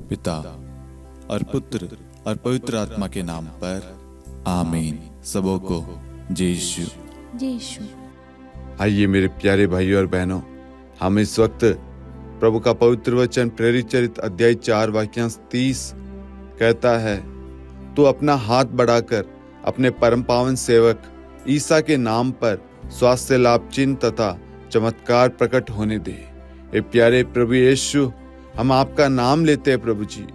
पिता और पुत्र और पवित्र आत्मा के नाम पर आमीन। सबों को जय यीशु। जय यीशु। आइए मेरे प्यारे भाइयों और बहनों, हम इस वक्त प्रभु का पवित्र वचन प्रेरित चरित्र अध्याय 4 वाक्यांश 30 कहता है, तू अपना हाथ बढ़ाकर अपने परम पावन सेवक ईसा के नाम पर स्वास्थ्य लाभ चिन्ह तथा चमत्कार प्रकट होने दे। ए प्यारे प्रभु यीशु, हम आपका नाम लेते हैं प्रभु जी।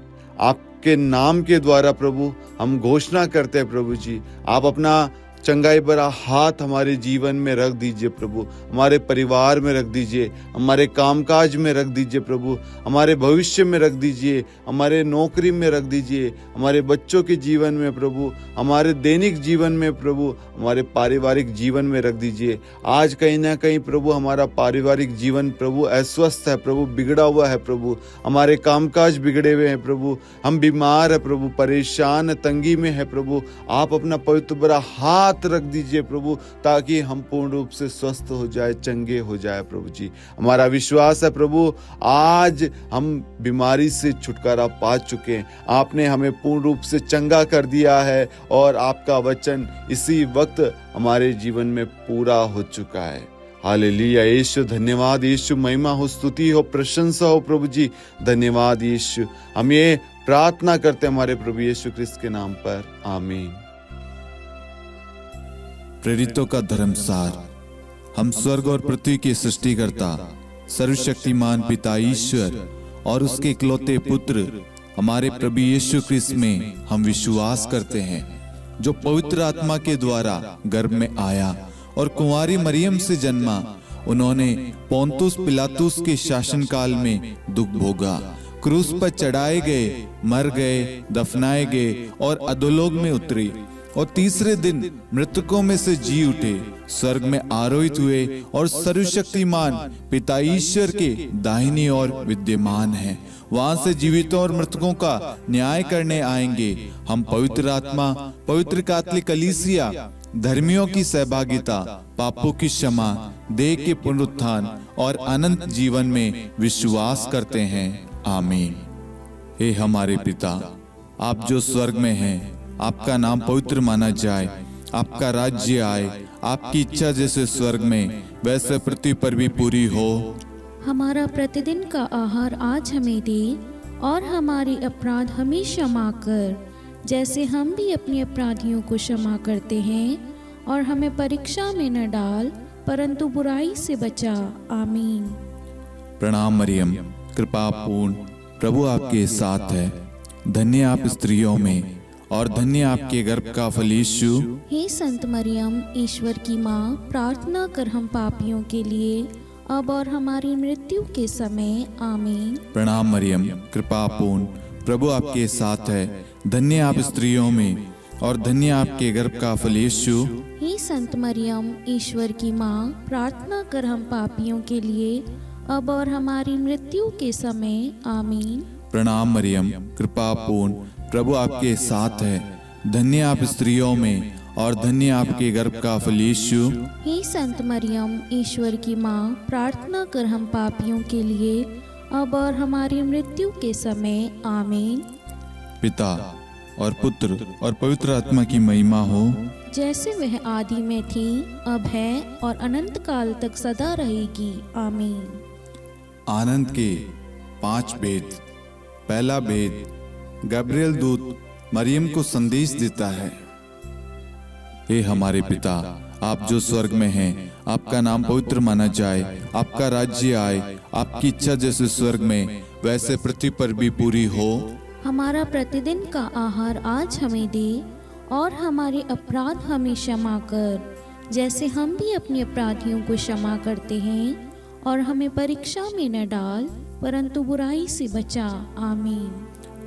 आपके नाम के द्वारा प्रभु हम घोषणा करते हैं प्रभु जी, आप अपना चंगाई भरा हाथ हमारे जीवन में रख दीजिए प्रभु, हमारे परिवार में रख दीजिए, हमारे कामकाज में रख दीजिए प्रभु, हमारे भविष्य में रख दीजिए, हमारे नौकरी में रख दीजिए, हमारे बच्चों के जीवन में प्रभु, हमारे दैनिक जीवन में प्रभु, हमारे पारिवारिक जीवन में रख दीजिए। आज कहीं ना कहीं प्रभु हमारा पारिवारिक जीवन प्रभु अस्वस्थ है प्रभु, बिगड़ा हुआ है प्रभु, हमारे कामकाज बिगड़े हुए हैं प्रभु, हम बीमार है प्रभु, परेशान तंगी में है प्रभु। आप अपना पवित्र भरा हाथ रख दीजिए प्रभु, ताकि हम पूर्ण रूप से स्वस्थ हो जाए, चंगे हो जाए प्रभु जी। हमारा विश्वास है प्रभु, आज हम बीमारी से छुटकारा पा चुके हैं, आपने हमें पूर्ण रूप से चंगा कर दिया है और आपका वचन इसी वक्त हमारे जीवन में पूरा हो चुका है। हालेलुया यीशु, धन्यवाद यीशु, महिमा हो, स्तुति हो, प्रशंसा हो प्रभु जी, धन्यवाद यीशु। हम ये प्रार्थना करते हैं हमारे प्रभु यीशु ख्रिस्त के नाम पर, आमीन। प्रेरितों का धर्मसार। हम स्वर्ग और पृथ्वी के सृष्टिकर्ता सर्वशक्तिमान पिता ईश्वर और उसके इकलौते पुत्र हमारे प्रभु यीशु ख्रिस्त में हम विश्वास करते हैं, जो पवित्र आत्मा के द्वारा गर्भ में आया और कुंवारी मरियम से जन्मा। उन्होंने पोंतुस पिलातुस के शासनकाल में दुख भोगा, क्रूस पर चढ़ाए गए, मर गए, दफनाए गए और अधोलोक में उतरे और तीसरे दिन मृतकों में से जी उठे, स्वर्ग में आरोहित हुए और सर्वशक्तिमान पिता ईश्वर के दाहिनी ओर विद्यमान हैं। वहां से जीवितों और मृतकों का न्याय करने आएंगे। हम पवित्र आत्मा, पवित्र कैथोलिक कलीसिया, धर्मियों की सहभागिता, पापों की क्षमा, देह के पुनरुत्थान और अनंत जीवन में विश्वास करते हैं, आमीन। हे हमारे पिता, आप जो स्वर्ग में हैं, आपका नाम पवित्र माना जाए, आपका राज्य आए, आपकी इच्छा जैसे स्वर्ग में वैसे पृथ्वी पर भी पूरी हो। हमारा प्रतिदिन का आहार आज हमें दे और हमारे अपराध हमें क्षमा कर, जैसे हम भी अपने अपराधियों को क्षमा करते हैं, और हमें परीक्षा में न डाल परंतु बुराई से बचा, आमीन। प्रणाम मरियम, कृपा पूर्ण, प्रभु आपके साथ है। धन्य आप स्त्रियों में और धन्य आपके गर्भ का फल यीशु। हे संत मरियम, ईश्वर की माँ, प्रार्थना कर हम पापियों के लिए अब और हमारी मृत्यु के समय, आमीन। प्रणाम मरियम, कृपा पूर्ण, प्रभु आपके साथ है। धन्य आप स्त्रियों में और धन्य आपके गर्भ का फल यीशु। हे संत मरियम, ईश्वर की माँ, प्रार्थना कर हम पापियों के लिए अब और हमारी मृत्यु के समय, आमीन। प्रणाम मरियम, कृपा पूर्ण, प्रभु आपके साथ है। धन्य आप स्त्रियों में और धन्य आपके गर्भ का फल यीशु। हे संत मरियम, ईश्वर की माँ, प्रार्थना कर हम पापियों के लिए अब और हमारी मृत्यु के समय, आमीन। पिता और पुत्र और पवित्र आत्मा की महिमा हो, जैसे वह आदि में थी, अब है और अनंत काल तक सदा रहेगी, आमीन। आनंद के 5 भेद। पहला भेद, गब्रिएल दूत मरियम को संदेश देता है। हे हमारे पिता, आप जो स्वर्ग में हैं, आपका नाम पवित्र माना जाए, आपका राज्य आए, आपकी इच्छा जैसे स्वर्ग में वैसे पृथ्वी पर भी पूरी हो। हमारा प्रतिदिन का आहार आज हमें दे और हमारे अपराध हमें क्षमा कर, जैसे हम भी अपने अपराधियों को क्षमा करते हैं, और हमें परीक्षा में न डाल परंतु बुराई से बचा, आमीन।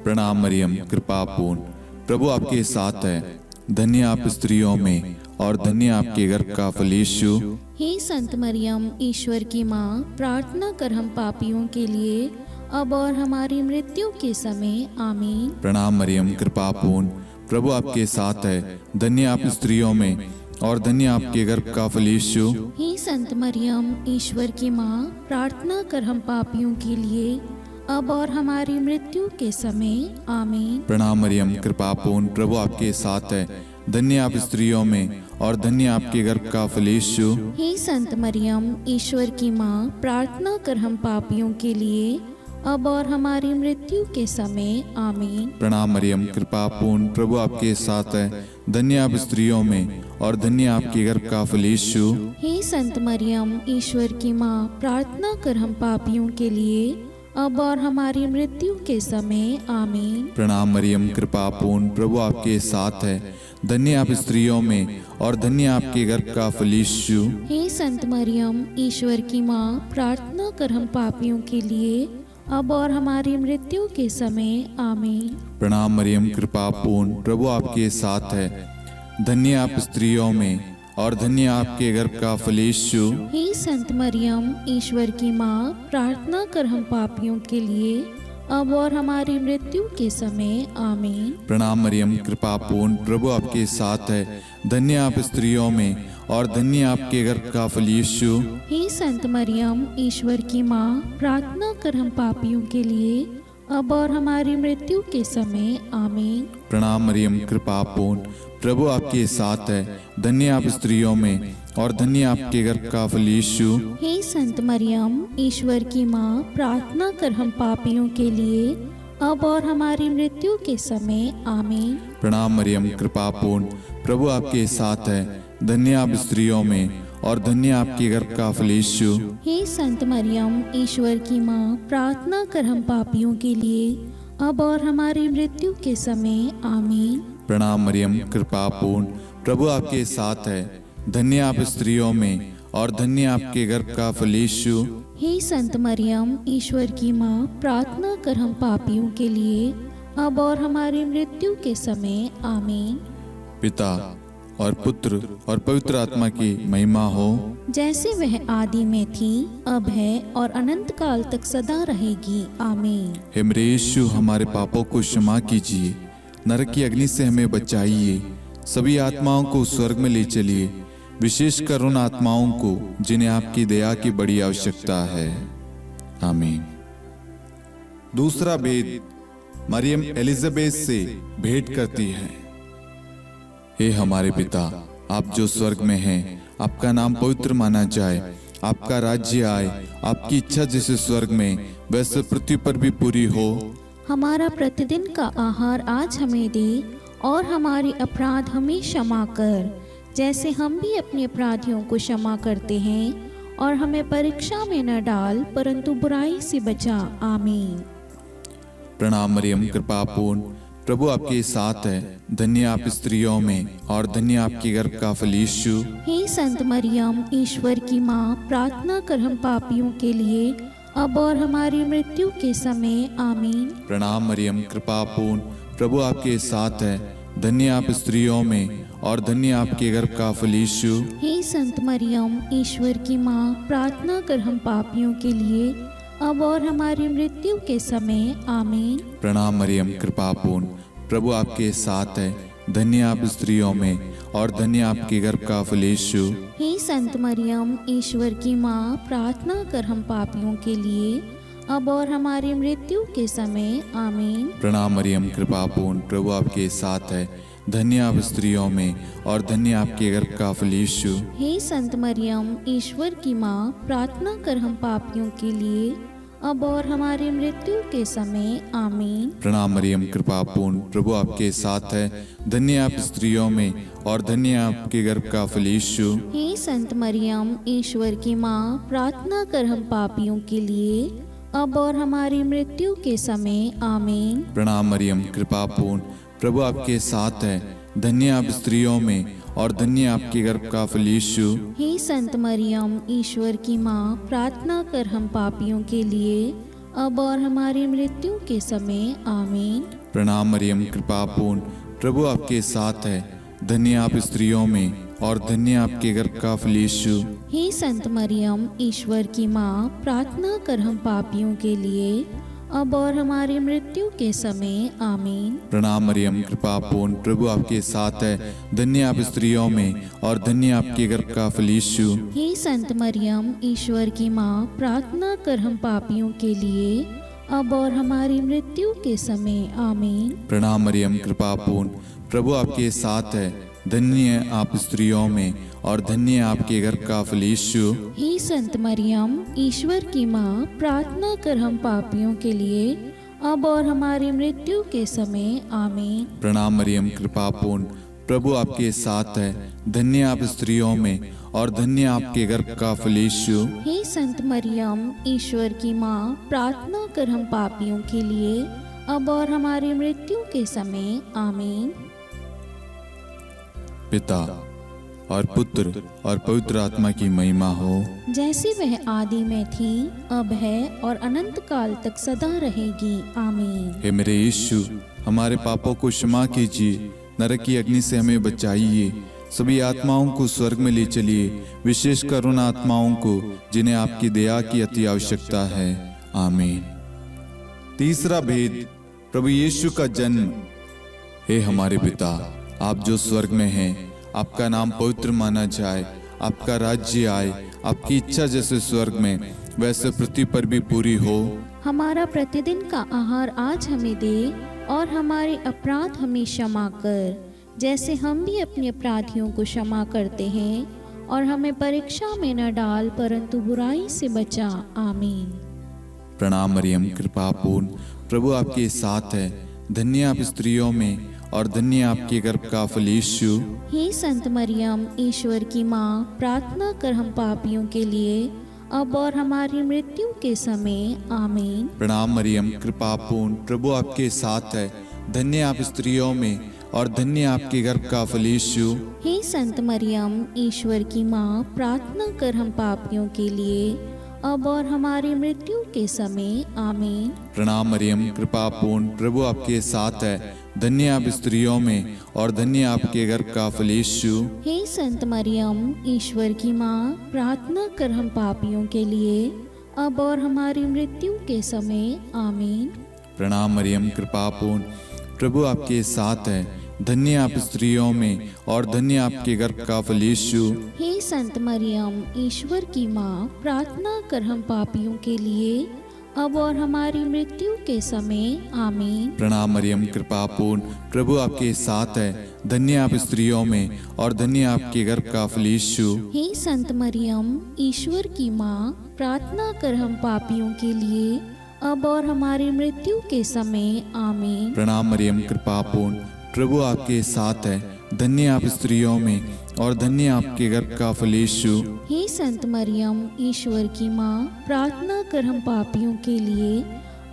प्रणाम मरियम, कृपा पूर्ण, प्रभु आपके साथ है। धन्य आप स्त्रियों में और धन्य आपके गर्भ का फल यीशु। हे संत मरियम, ईश्वर की माँ, प्रार्थना कर हम पापियों के लिए अब और हमारी मृत्यु के समय, आमीन। प्रणाम मरियम, कृपा पूर्ण, प्रभु आपके साथ है। धन्य आप स्त्रियों में और धन्य आपके गर्भ का फल यीशु। हे संत मरियम, ईश्वर की माँ, प्रार्थना कर हम पापियों के लिए अब और हमारी मृत्यु के समय आमीन। प्रणाम मरियम, कृपा पूर्ण, प्रभु आपके साथ है। धन्य आप स्त्रियों में और धन्य आपके गर्भ का फल यीशु। हे संत मरियम, ईश्वर की माँ, प्रार्थना कर हम पापियों के लिए अब और हमारी मृत्यु के समय आमीन। प्रणाम मरियम, कृपा पूर्ण, प्रभु आपके साथ है। धन्य आप स्त्रियों में और धन्य आपके गर्भ का फल यीशु। हे संत मरियम, ईश्वर की माँ, प्रार्थना कर हम पापियों के लिए अब और हमारी मृत्यु के समय आमीन। प्रणाम मरियम, कृपा पूर्ण, प्रभु आपके साथ है। धन्य आप स्त्रियों में और धन्य आपके गर्भ का फल यीशु। हे संत मरियम, ईश्वर की माँ, प्रार्थना कर हम पापियों के लिए अब और हमारी मृत्यु के समय आमीन। प्रणाम मरियम, कृपा पूर्ण, प्रभु आपके साथ है। धन्य आप स्त्रियों में और धन्य आपके गर्भ का फल यीशु। हे संत मरियम, ईश्वर की माँ, प्रार्थना कर हम पापियों के लिए अब और हमारी मृत्यु के समय आमीन। प्रणाम मरियम, कृपा पूर्ण, प्रभु आपके साथ है। धन्य आप स्त्रियों में और धन्य आपके गर्भ का फल यीशु। हे संत मरियम, ईश्वर की माँ, प्रार्थना कर हम पापियों के लिए अब और हमारी मृत्यु के समय आमीन। प्रणाम मरियम, कृपा पूर्ण, प्रभु आपके साथ है। धन्य आप स्त्रियों में और धन्य आपके गर्भ का फल यीशु। हे संत मरियम, ईश्वर की माँ, प्रार्थना कर हम पापियों के लिए अब और हमारी मृत्यु के समय आमीन। प्रणाम मरियम, कृपा पूर्ण, प्रभु आपके साथ है। धन्य आप स्त्रियों में और धन्य आपके गर्भ का फल यीशु। हे संत मरियम, ईश्वर की माँ, प्रार्थना कर हम पापियों के लिए अब और हमारी मृत्यु के समय आमीन। प्रणाम मरियम, कृपा पूर्ण, प्रभु आपके साथ है। धन्य आप स्त्रियों में और धन्य आपके गर्भ का फल यीशु। हे संत मरियम, ईश्वर की माँ, प्रार्थना कर हम पापियों के लिए अब और हमारी मृत्यु के समय आमीन। पिता और पुत्र और पवित्र आत्मा की महिमा हो, जैसे वह आदि में थी, अब है और अनंत काल तक सदा रहेगी आमीन। हे मेरे यीशु, हमारे पापों को क्षमा कीजिए, नरक की अग्नि से हमें बचाइए, सभी आत्माओं को स्वर्ग में ले चलिए, विशेषकर उन आत्माओं को जिन्हें आपकी दया की बड़ी आवश्यकता है। आमीन। दूसरा भेद, मरियम एलिजाबेथ से भेंट करती है। हे हमारे पिता, आप जो स्वर्ग में हैं, आपका नाम पवित्र माना जाए, आपका राज्य आए, आपकी इच्छा जैसे स्वर्ग में वैसे पृथ्वी पर भी पूरी हो। हमारा प्रतिदिन का आहार आज हमें दे और हमारे अपराध हमें क्षमा कर, जैसे हम भी अपने अपराधियों को क्षमा करते हैं, और हमें परीक्षा में न डाल परंतु बुराई से बचा आमीन। प्रणाम मरियम, कृपा पूर्ण, प्रभु आपके साथ है। धन्य आप स्त्रियों में और धन्य आपके गर्भ का फल यीशु। हे संत मरियम, ईश्वर की माँ, प्रार्थना कर हम पापियों के लिए अब और हमारी मृत्यु के समय आमीन। प्रणाम मरियम, कृपा पूर्ण, प्रभु आपके साथ है। धन्य आप स्त्रियों में और धन्य आपके गर्भ का फल यीशु। हे संत मरियम, ईश्वर की माँ, प्रार्थना कर हम पापियों के लिए अब और हमारी मृत्यु के समय आमीन। प्रणाम मरियम, कृपा पूर्ण, प्रभु आपके साथ है। धन्य आप स्त्रियों में और धन्य आपके गर्भ का फल यीशु। हे संत मरियम, ईश्वर की माँ, प्रार्थना कर हम पापियों के लिए अब और हमारी मृत्यु के समय आमीन। प्रणाम मरियम, कृपा पूर्ण, प्रभु आपके साथ है। धन्य आप स्त्रियों में और धन्य आपके गर्भ का फल यीशु। हे संत मरियम, ईश्वर की माँ, प्रार्थना कर हम पापियों के लिए अब और हमारी मृत्यु के समय आमीन। प्रणाम मरियम, कृपा पूर्ण, प्रभु आपके साथ है। धन्य आप स्त्रियों में और धन्य आपके गर्भ का फल यीशु। हे संत मरियम, ईश्वर की माँ, प्रार्थना कर हम पापियों के लिए अब और हमारी मृत्यु के समय आमीन। प्रणाम मरियम, कृपा पूर्ण, प्रभु आपके साथ है। धन्य आप स्त्रियों में और धन्य आपके गर्भ का फल यीशु। हे संत मरियम, ईश्वर की माँ, प्रार्थना कर हम पापियों के लिए अब और हमारी मृत्यु के समय आमीन। प्रणाम मरियम, कृपा पूर्ण, प्रभु आपके साथ है। धन्य आप स्त्रियों में और धन्य आपके गर्भ का फल यीशु। हे संत मरियम, ईश्वर की माँ, प्रार्थना कर हम पापियों के लिए अब और हमारी मृत्यु के समय आमीन। प्रणाम मरियम, कृपा पूर्ण, प्रभु आपके साथ है। धन्य आप स्त्रियों में और धन्य आपके गर्भ का फल यीशु। हे संत मरियम, ईश्वर की माँ, प्रार्थना कर हम पापियों के लिए अब और हमारी मृत्यु के समय आमीन। प्रणाम मरियम, कृपा पूर्ण, प्रभु आपके साथ है। धन्य आप स्त्रियों में और धन्य आपके घर का फल यीशु। हे संत मरियम, ईश्वर की माँ, प्रार्थना कर हम पापियों के लिए अब और हमारी मृत्यु के समय आमीन। प्रणाम मरियम, कृपा पूर्ण, प्रभु आपके साथ है। धन्य आप स्त्रियों में और धन्य आपके घर का फल यीशु। हे संत मरियम, ईश्वर की माँ, प्रार्थना कर हम पापियों के लिए अब और हमारी मृत्यु के समय आमीन। पिता और पुत्र और पवित्र आत्मा की महिमा हो, जैसे वह आदि में थी, अब है और अनंत काल तक सदा रहेगी आमीन। हे मेरे यीशु, हमारे पापों को क्षमा कीजिए, नरक की अग्नि से हमें बचाइए, सभी आत्माओं को स्वर्ग में ले चलिए, विशेषकर उन आत्माओं को जिन्हें आपकी दया की अति आवश्यकता है। आमीन। तीसरा भेद, प्रभु यीशु का जन्म। हे हमारे पिता, आप जो स्वर्ग में हैं, आपका नाम पवित्र माना जाए, आपका राज्य आए, आपकी इच्छा जैसे स्वर्ग में वैसे पृथ्वी पर भी पूरी हो। हमारा प्रतिदिन का आहार आज हमें दे और हमारे अपराध हमें क्षमा कर, जैसे हम भी अपने अपराधियों को क्षमा करते हैं, और हमें परीक्षा में न डाल परंतु बुराई से बचा। आमीन। प्रणाम मरियम, कृपा पूर्ण, प्रभु आपके साथ है। धन्य आप स्त्रियों में और धन्य आपके गर्भ का फल यीशु। हे संत मरियम, ईश्वर की माँ, प्रार्थना कर हम पापियों के लिए अब और हमारी मृत्यु के समय आमीन। प्रणाम मरियम, कृपा पूर्ण, प्रभु आपके साथ है। धन्य आप स्त्रियों में और धन्य आपके गर्भ का फल यीशु। हे संत मरियम, ईश्वर की माँ, प्रार्थना कर हम पापियों के लिए अब और हमारी मृत्यु के समय आमीन। प्रणाम मरियम, कृपा पूर्ण, प्रभु आपके साथ है। धन्य आप स्त्रियों में और धन्य आपके गर्भ का फल यीशु। हे संत मरियम, ईश्वर की माँ, प्रार्थना कर हम पापियों के लिए अब और हमारी मृत्यु के समय आमीन। प्रणाम मरियम, कृपा पूर्ण, प्रभु आपके साथ है। धन्य आप स्त्रियों में और धन्य आपके गर्भ का फल यीशु। हे संत मरियम, ईश्वर की माँ, प्रार्थना कर हम पापियों के लिए अब और हमारी मृत्यु के समय आमीन। प्रणाम मरियम, कृपा पूर्ण, प्रभु आपके साथ है। धन्य आप स्त्रियों में और धन्य आपके गर्भ का फल यीशु। हे संत मरियम, ईश्वर की माँ, प्रार्थना कर हम पापियों के लिए अब और हमारी मृत्यु के समय आमीन। प्रणाम मरियम, कृपा पूर्ण, प्रभु आपके साथ है। धन्य आप स्त्रियों में और धन्य आपके गर्भ का फल यीशु। हे संत मरियम, ईश्वर की माँ, प्रार्थना कर हम पापियों के लिए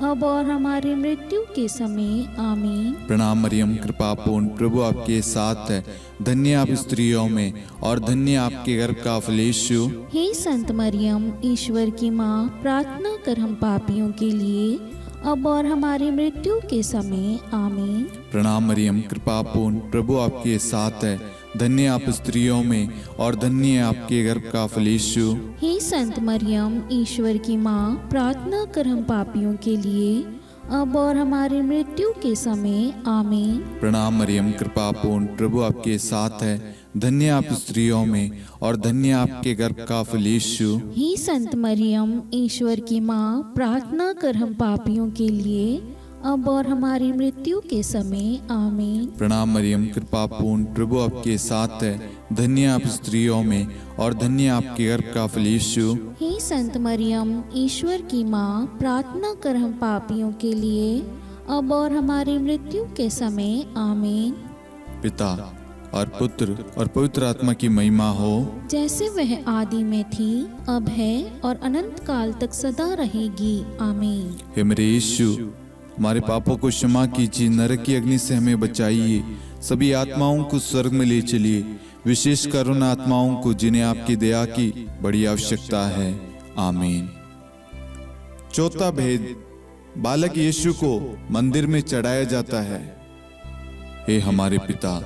अब और हमारी मृत्यु के समय आमीन। प्रणाम मरियम, कृपा पूर्ण, प्रभु आपके साथ है। धन्य आप स्त्रियों में और धन्य आपके गर्भ का फल यीशु। हे संत मरियम, ईश्वर की माँ, प्रार्थना कर हम पापियों के लिए अब और हमारी मृत्यु के समय आमीन। प्रणाम मरियम, कृपा पूर्ण, प्रभु आपके साथ है। धन्य आप स्त्रियों में और धन्य आपके गर्भ का फल यीशु। हे संत मरियम, ईश्वर की माँ, प्रार्थना कर हम पापियों के लिए अब और हमारी मृत्यु के समय आमीन। प्रणाम मरियम, कृपा पूर्ण, प्रभु आपके साथ है। धन्य आप स्त्रियों में और धन्य आपके गर्भ का फल यीशु। हे संत मरियम, ईश्वर की माँ, प्रार्थना कर हम पापियों के लिए अब और हमारी मृत्यु के समय आमीन। प्रणाम मरियम, कृपा पूर्ण, प्रभु आपके साथ है। धन्य आप स्त्रियों में और धन्य आपके गर्भ का फल यीशु। हे संत मरियम, ईश्वर की माँ, प्रार्थना कर हम पापियों के लिए अब और हमारी मृत्यु के समय आमीन। पिता और पुत्र और पवित्र आत्मा की महिमा हो, जैसे वह आदि में थी, अब है और अनंत काल तक सदा रहेगी आमीन। हे मेरे यीशु, हमारे पापों को क्षमा कीजिए, नरक की अग्नि से हमें बचाइए, सभी आत्माओं को स्वर्ग में ले चलिए, विशेषकर उन आत्माओं को जिन्हें आपकी दया की बड़ी आवश्यकता है। आमीन। चौथा भेद, बालक यीशु को मंदिर में चढ़ाया जाता है। हे हमारे पिता,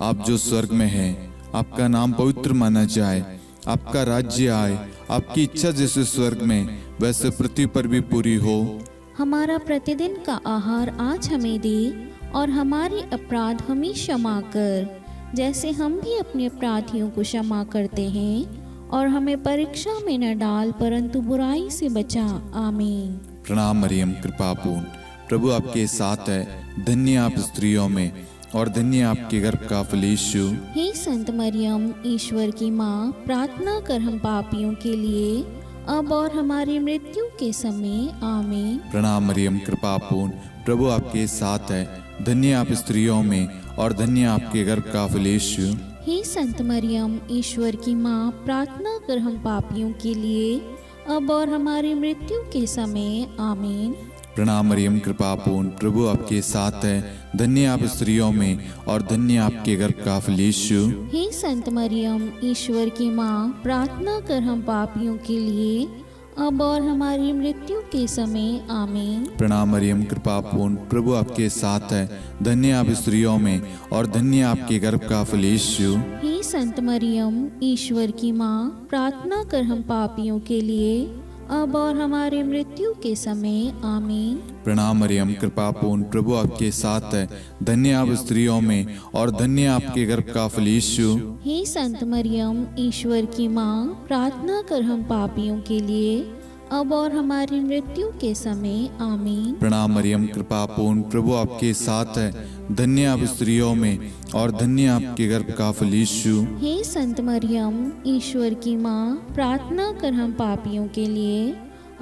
आप जो स्वर्ग में हैं, आपका नाम पवित्र माना जाए, आपका राज्य आए, आपकी इच्छा जैसे स्वर्ग में वैसे पृथ्वी पर भी पूरी हो। हमारा प्रतिदिन का आहार आज हमें दे और हमारे अपराध हमें क्षमा कर, जैसे हम भी अपने अपराधियों को क्षमा करते हैं, और हमें परीक्षा में न डाल परंतु बुराई से बचा। आमीन। प्रणाम मरियम कृपा पूर्ण, प्रभु आपके साथ है, धन्य आप स्त्रियों में और धन्य आपके गर्भ का फल यीशु। हे संत मरियम, ईश्वर की माँ, प्रार्थना कर हम पापियों के लिए अब और हमारी मृत्यु के समय आमीन। प्रणाम मरियम कृपा पूर्ण, प्रभु आपके साथ है, धन्य आप स्त्रियों में और धन्य आपके गर्भ का फल यीशु। हे संत मरियम, ईश्वर की माँ, प्रार्थना कर हम पापियों के लिए अब और हमारी मृत्यु के समय आमीन। प्रणाम मरियम कृपा पूर्ण, प्रभु आपके साथ है, धन्य आप स्त्रियों में और धन्य आपके गर्भ का फल यीशु। हे संत मरियम, ईश्वर की माँ, प्रार्थना कर हम पापियों के लिए अब और हमारी मृत्यु के समय आमीन। प्रणाम मरियम कृपा पूर्ण, प्रभु आपके साथ है, धन्य आप स्त्रियों में और धन्य आपके गर्भ का फल यीशु। हे संत मरियम, ईश्वर की माँ, प्रार्थना कर हम पापियों के लिए अब और हमारी मृत्यु के समय आमीन। प्रणाम मरियम कृपा पूर्ण, प्रभु आपके साथ है, धन्य आप स्त्रियों में और धन्य आपके गर्भ का फल यीशु। हे संत मरियम, ईश्वर की माँ, प्रार्थना कर हम पापियों के लिए अब और हमारी मृत्यु के समय आमीन। प्रणाम मरियम कृपा पूर्ण, प्रभु आपके साथ है, धन्य आप स्त्रियों में और धन्य आपके गर्भ का फल यीशु। हे संत मरियम, ईश्वर की माँ, प्रार्थना कर हम पापियों के लिए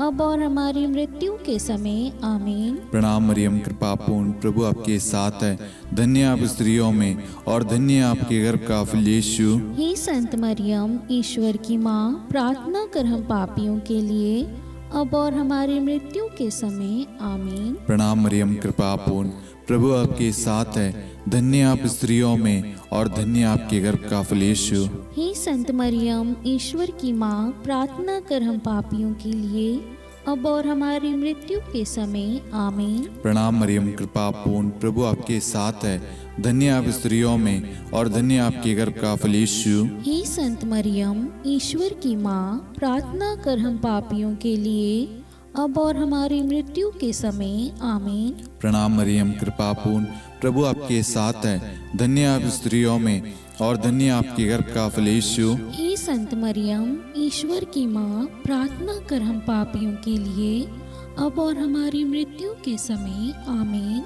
अब और हमारी मृत्यु के समय आमीन। प्रणाम मरियम कृपा पूर्ण, प्रभु आपके साथ है, धन्य आप स्त्रियों में और धन्य आपके गर्भ का फल यीशु। हे संत मरियम, ईश्वर की माँ, प्रार्थना कर हम पापियों के लिए अब और हमारी मृत्यु के समय आमीन। प्रणाम मरियम कृपा पूर्ण, प्रभु आपके साथ है, धन्य आप स्त्रियों में और धन्य आपके गर्भ का फल यीशु। हे संत मरियम, ईश्वर की माँ, प्रार्थना कर हम पापियों के लिए अब और हमारी मृत्यु के समय आमीन। प्रणाम मरियम कृपा पूर्ण, प्रभु आपके साथ है, धन्य आप स्त्रियों में और धन्य आपके गर्भ का फल यीशु। हे संत मरियम, ईश्वर की माँ, प्रार्थना कर हम पापियों के लिए अब और हमारी मृत्यु के समय आमीन। प्रणाम मरियम कृपा पूर्ण, प्रभु आपके साथ है, धन्य आप स्त्रियों में और धन्य आपके गर्भ का फल यीशु। हे संत मरियम, ईश्वर की माँ, प्रार्थना कर हम पापियों के लिए अब और हमारी मृत्यु के समय आमीन।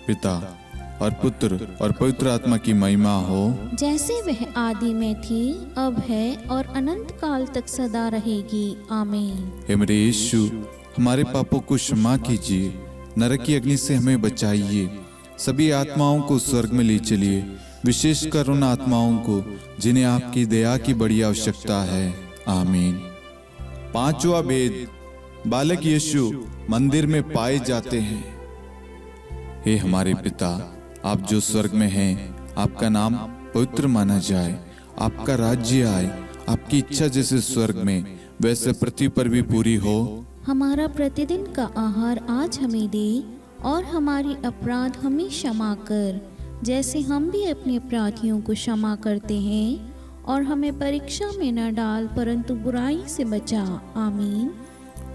पिता और पुत्र और पवित्र आत्मा की महिमा हो, जैसे वह आदि में थी, अब है और अनंत काल तक सदा रहेगी आमीन। हे मेरे यीशु, हमारे पापों को क्षमा कीजिए, नरक की अग्नि से हमें बचाइए, सभी आत्माओं को स्वर्ग में ले चलिए, विशेषकर उन आत्माओं को जिन्हें आपकी दया की बड़ी आवश्यकता है आमीन। पांचवा भेद, बालक यीशु मंदिर में पाए जाते हैं। हे हमारे पिता, आप जो स्वर्ग में हैं, आपका नाम पवित्र माना जाए, आपका राज्य आए, आपकी इच्छा जैसे स्वर्ग में वैसे पृथ्वी पर भी पूरी हो। हमारा प्रतिदिन का आहार आज हमें दे और हमारी अपराध हमें क्षमा कर, जैसे हम भी अपने अपराधियों को क्षमा करते हैं, और हमें परीक्षा में न डाल परंतु बुराई से बचा आमीन।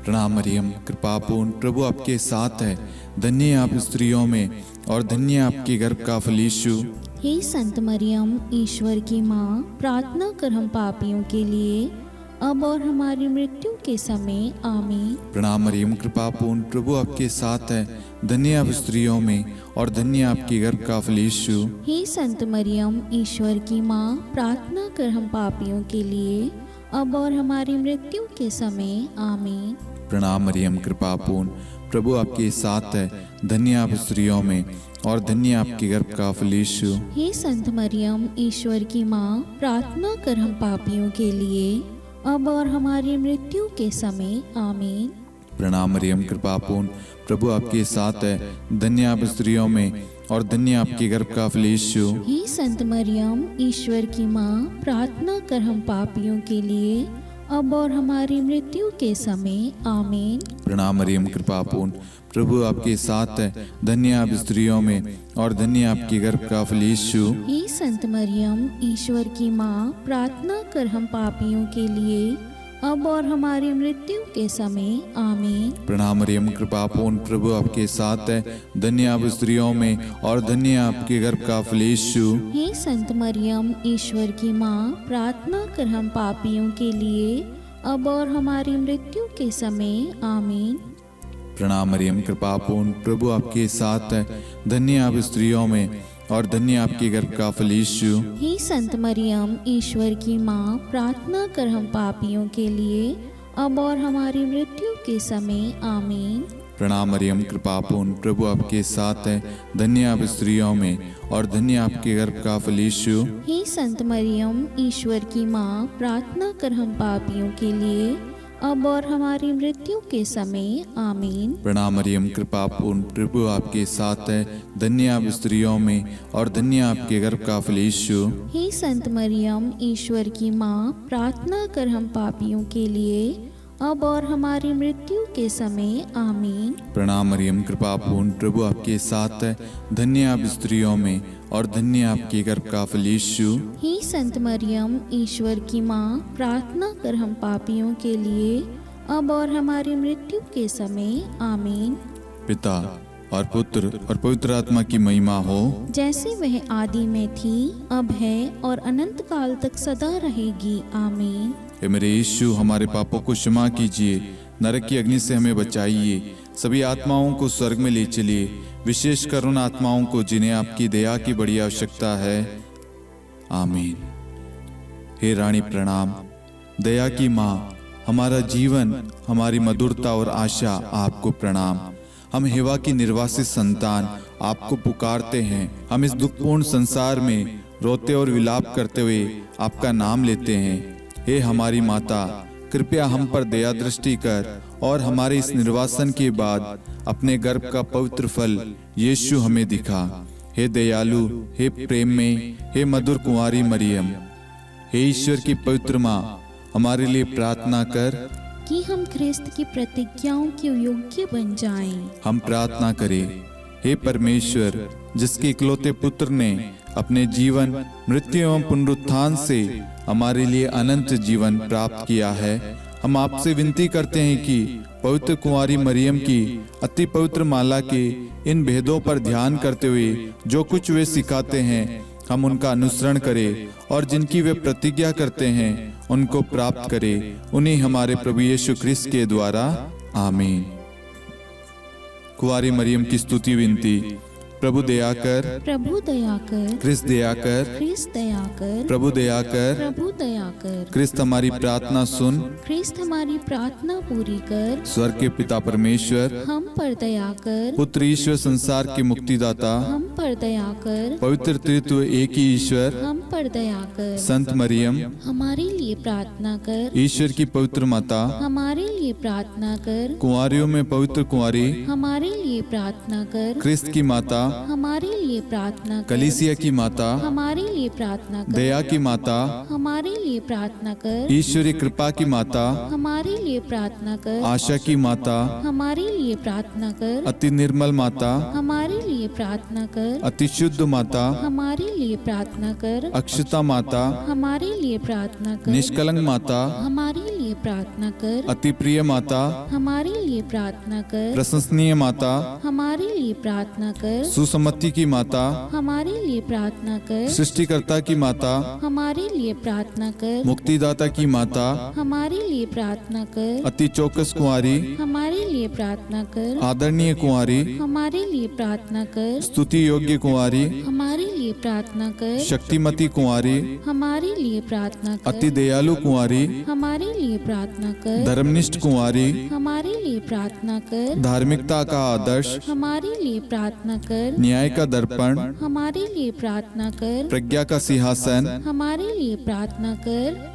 प्रणाम मरियम कृपा पूर्ण, प्रभु आपके साथ है, धन्य आप स्त्रियों में और धन्य आपके गर्भ का फल यीशु। हे संत मरियम, ईश्वर की माँ, प्रार्थना कर हम पापियों के लिए अब और हमारी मृत्यु के समय आमीन। प्रणाम मरियम कृपा पूर्ण, प्रभु आपके साथ है, धन्य आप स्त्रियों में और धन्य आपके गर्भ का फल यीशु। हे संत मरियम, ईश्वर की माँ, प्रार्थना कर हम पापियों के लिए अब और हमारी मृत्यु के समय आमीन। प्रणाम मरियम कृपा पूर्ण, प्रभु आपके साथ है, धन्य आप स्त्रियों में और धन्य आपके गर्भ का फल यीशु। हे संत मरियम, ईश्वर की माँ, प्रार्थना कर हम पापियों के लिए अब और हमारी मृत्यु के समय आमीन। प्रणाम मरियम कृपा पूर्ण, प्रभु आपके साथ है, धन्य आप स्त्रियों में और धन्य आपके गर्भ का फल यीशु। हे संत मरियम, ईश्वर की माँ, प्रार्थना कर हम पापियों के लिए अब और हमारी मृत्यु के समय आमीन। प्रणाम मरियम कृपा पूर्ण, प्रभु आपके साथ है, धन्य आप स्त्रियों में और धन्य आपके गर्भ का फल यीशु। हे संत मरियम, ईश्वर की माँ, प्रार्थना कर हम पापियों के लिए अब और हमारी मृत्यु के समय आमीन। प्रणाम मरियम कृपा पूर्ण, प्रभु आपके साथ है, धन्य आप स्त्रियों में और धन्य आपके गर्भ का फल यीशु। हे संत मरियम, ईश्वर की माँ, प्रार्थना कर हम पापियों के लिए अब और हमारी मृत्यु के समय आमीन। प्रणाम मरियम, कृपा पूर्ण, प्रभु आपके साथ है। धन्य आप स्त्रियों में और धन्य आपके गर्भ का फल यीशु। हे संत मरियम, ईश्वर की माँ, प्रार्थना कर हम पापियों के लिए, अब और हमारी मृत्यु के समय। आमीन। प्रणाम मरियम, कृपा पूर्ण, प्रभु आपके साथ है। धन्य आप स्त्रियों में और धन्य आपके गर्भ का फल यीशु। हे संत मरियम, ईश्वर की माँ, प्रार्थना कर हम पापियों के लिए, अब और हमारी मृत्यु के समय। आमीन। प्रणाम मरियम, कृपा पूर्ण, प्रभु आपके साथ है। धन्य आप स्त्रियों में और धन्य आपके गर्भ का फल यीशु। हे संत मरियम, ईश्वर की माँ, प्रार्थना कर हम पापियों के लिए, अब और हमारी मृत्यु के समय। आमीन। प्रणाम मरियम, कृपा पूर्ण, प्रभु आपके साथ है। धन्य आप स्त्रियों में और धन्य आपके गर्भ का फल यीशु। हे संत मरियम, ईश्वर की माँ, प्रार्थना कर हम पापियों के लिए, अब और हमारी मृत्यु के समय। आमीन। पिता और पुत्र और पवित्र आत्मा की महिमा हो, जैसे वह आदि में थी, अब है और अनंत काल तक सदा रहेगी। आमीन। हे मेरे यीशु, हमारे पापों को क्षमा कीजिए, नरक की अग्नि से हमें बचाइए, सभी आत्माओं को स्वर्ग में ले चलिए, विशेषकर उन आत्माओं को जिन्हें आपकी दया की बड़ी आवश्यकता है। आमीन। हे रानी प्रणाम, दया की माँ, हमारा जीवन, हमारी मधुरता और आशा आपको प्रणाम। हम हेवा की निर्वासित संतान आपको पुकारते हैं। हम इस दुखपूर्ण संसार में रोते और विलाप करते हुए आपका नाम लेते हैं। हे हमारी माता, कृपया हम पर दया दृष्टि कर और हमारे इस निर्वासन के बाद अपने गर्भ का पवित्र फल यीशु हमें दिखा। हे दयालु, हे प्रेम में, हे मधुर कुंवारी मरियम, हे ईश्वर की पवित्र माँ, हमारे लिए प्रार्थना कर कि हम ख्रिस्त की प्रतिज्ञाओं के योग्य बन जाएं। हम प्रार्थना करें। हे परमेश्वर, जिसके इकलौते पुत्र ने अपने जीवन, मृत्यु एवं पुनरुत्थान से हमारे लिए अनंत जीवन प्राप्त किया है, हम आपसे विनती करते हैं कि पवित्र कुंवारी मरियम की अति पवित्र माला के इन भेदों पर ध्यान करते हुए जो कुछ वे सिखाते हैं, हम उनका अनुसरण करें और जिनकी वे प्रतिज्ञा करते हैं उनको प्राप्त करें। उन्हीं हमारे प्रभु यीशु ख्रिस्त के द्वारा। आमीन। कुंवारी मरियम की स्तुति विनती। प्रभु दया कर, प्रभु दया कर, ख्रिस्त दया कर, ख्रिस्त दया कर, प्रभु दया कर, प्रभु दया कर, ख्रिस्त हमारी प्रार्थना सुन। ख्रिस्त हमारी प्रार्थना पूरी कर, स्वर्ग के पिता परमेश्वर, हम पर दया कर, पुत्र ईश्वर संसार के मुक्तिदाता, हम पर दया कर, पवित्र त्रित्व एक ही ईश्वर, हम पर दया कर, संत मरियम, हमारे लिए प्रार्थना कर, ईश्वर की पवित्र माता, हमारे लिए प्रार्थना कर, कुंवारियों में पवित्र कुंवारी, हमारे लिए प्रार्थना कर, ख्रिस्त की माता, हमारे लिए प्रार्थना कर, कलीसिया की माता, हमारे लिए प्रार्थना कर, दया की माता, हमारे लिए प्रार्थना कर, ईश्वरी कृपा की माता, हमारे लिए प्रार्थना कर, आशा की माता, हमारे लिए प्रार्थना कर, अति निर्मल माता, हमारे लिए प्रार्थना कर, अति शुद्ध माता, हमारे लिए प्रार्थना कर, अक्षता माता, हमारे लिए प्रार्थना कर, निष्कलंक माता, हमारे लिए प्रार्थना कर, अति प्रिय माता, हमारे लिए प्रार्थना कर, प्रशंसनीय माता, हमारे लिए प्रार्थना कर, सुसम्मति की माता, हमारे लिए प्रार्थना कर, सृष्टिकर्ता की माता, हमारे लिए प्रार्थना कर, मुक्तिदाता की माता, हमारे लिए प्रार्थना कर, अति चौकस कुंवारी, हमारे लिए प्रार्थना कर, आदरणीय कुंवारी, हमारे लिए प्रार्थना कर, स्तुति योग्य कुंवारी, हमारे लिए प्रार्थना कर, शक्तिमती कुंवारी, हमारे लिए प्रार्थना कर, अति दयालु कुंवारी, हमारे लिए प्रार्थना कर, धर्मनिष्ठ कुंवारी, हमारे लिए प्रार्थना कर, धार्मिकता का आदर्श, हमारे लिए प्रार्थना कर, न्याय का दर्पण, हमारे लिए प्रार्थना कर, प्रज्ञा का सिंहासन, हमारे लिए प्रार्थना कर,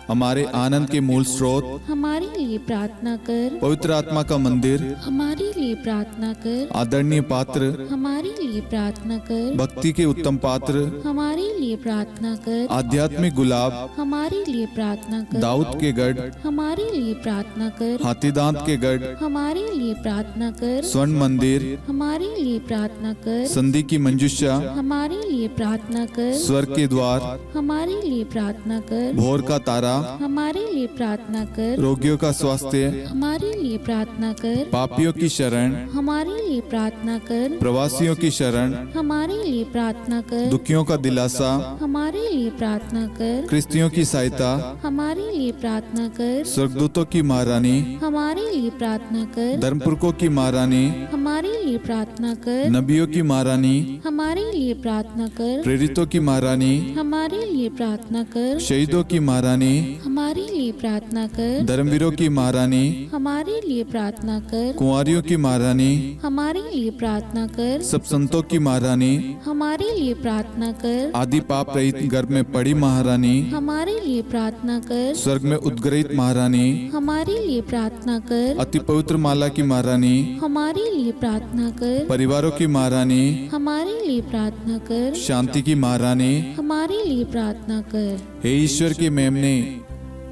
हमारे आनंद के मूल स्रोत, हमारे लिए प्रार्थना कर, पवित्र आत्मा का मंदिर, हमारे लिए प्रार्थना कर, आदरणीय पात्र, हमारे लिए प्रार्थना कर, भक्ति के उत्तम पात्र, हमारे लिए प्रार्थना कर, आध्यात्मिक गुलाब, हमारे लिए प्रार्थना कर, दाऊद के गढ़, हमारे लिए प्रार्थना कर, हाथीदांत के गढ़, हमारे लिए प्रार्थना कर, स्वर्ण मंदिर, हमारे लिए प्रार्थना कर, संधि की मंजुषा, हमारे लिए प्रार्थना कर, स्वर्ग के द्वार, हमारे लिए प्रार्थना कर, भोर का तारा, हमारे लिए प्रार्थना कर। रोगियों का स्वास्थ्य, हमारे लिए प्रार्थना कर। पापियों की शरण, हमारे लिए प्रार्थना कर। प्रवासियों की शरण, हमारे लिए प्रार्थना कर। दुखियों का दिलासा, हमारे लिए प्रार्थना कर। क्रिस्तियों की सहायता, हमारे लिए प्रार्थना कर। स्वर्गदूतों की महारानी, हमारे लिए प्रार्थना कर। धर्मपुरखों की महारानी, हमारे लिए प्रार्थना कर। नबियों की महारानी, हमारे लिए प्रार्थना कर। प्रेरितों की महारानी, हमारे लिए प्रार्थना कर। शहीदों की महारानी, हमारे लिए प्रार्थना कर। धर्मवीरों की महारानी, हमारे लिए प्रार्थना कर। कुंवारियों की महारानी, हमारे लिए प्रार्थना कर। सब संतों की महारानी, हमारे लिए प्रार्थना कर। आदि पाप रहित गर्भ में पड़ी महारानी, हमारे लिए प्रार्थना कर। स्वर्ग में उद्गृहित महारानी, हमारे लिए प्रार्थना कर। अति पवित्र माला की महारानी, हमारे लिए प्रार्थना कर। परिवारों की महारानी, हमारे लिए प्रार्थना कर। शांति की महारानी, हमारे लिए प्रार्थना कर। हे ईश्वर के मेमने,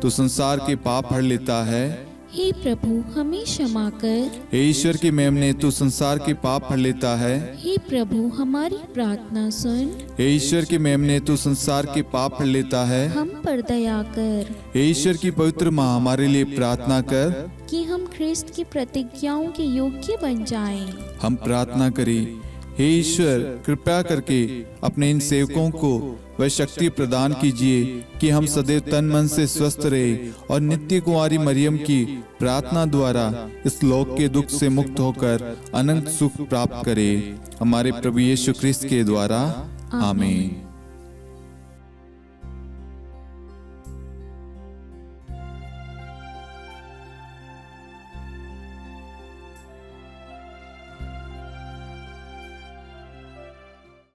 तू संसार के पाप हर लेता है। हे प्रभु हमें क्षमा कर। हे ईश्वर के मेमने, तू संसार के पाप हर लेता है। हे प्रभु हमारी प्रार्थना सुन। हे ईश्वर के मेमने, तू संसार के पाप हर लेता है। हम पर दया कर हे ईश्वर की पवित्र माँ, हमारे लिए प्रार्थना कर। कि हम ख्रिस्त की प्रतिज्ञाओं के योग्य बन जाएं। हम प्रार्थना करें, हे ईश्वर कृपया करके अपने इन सेवकों को वह शक्ति प्रदान कीजिए कि हम सदैव तन मन से स्वस्थ रहे और नित्य कुंवारी मरियम की प्रार्थना द्वारा इस लोक के दुख से मुक्त होकर अनंत सुख प्राप्त करें। हमारे प्रभु यीशु क्रिस्त के द्वारा आमीन।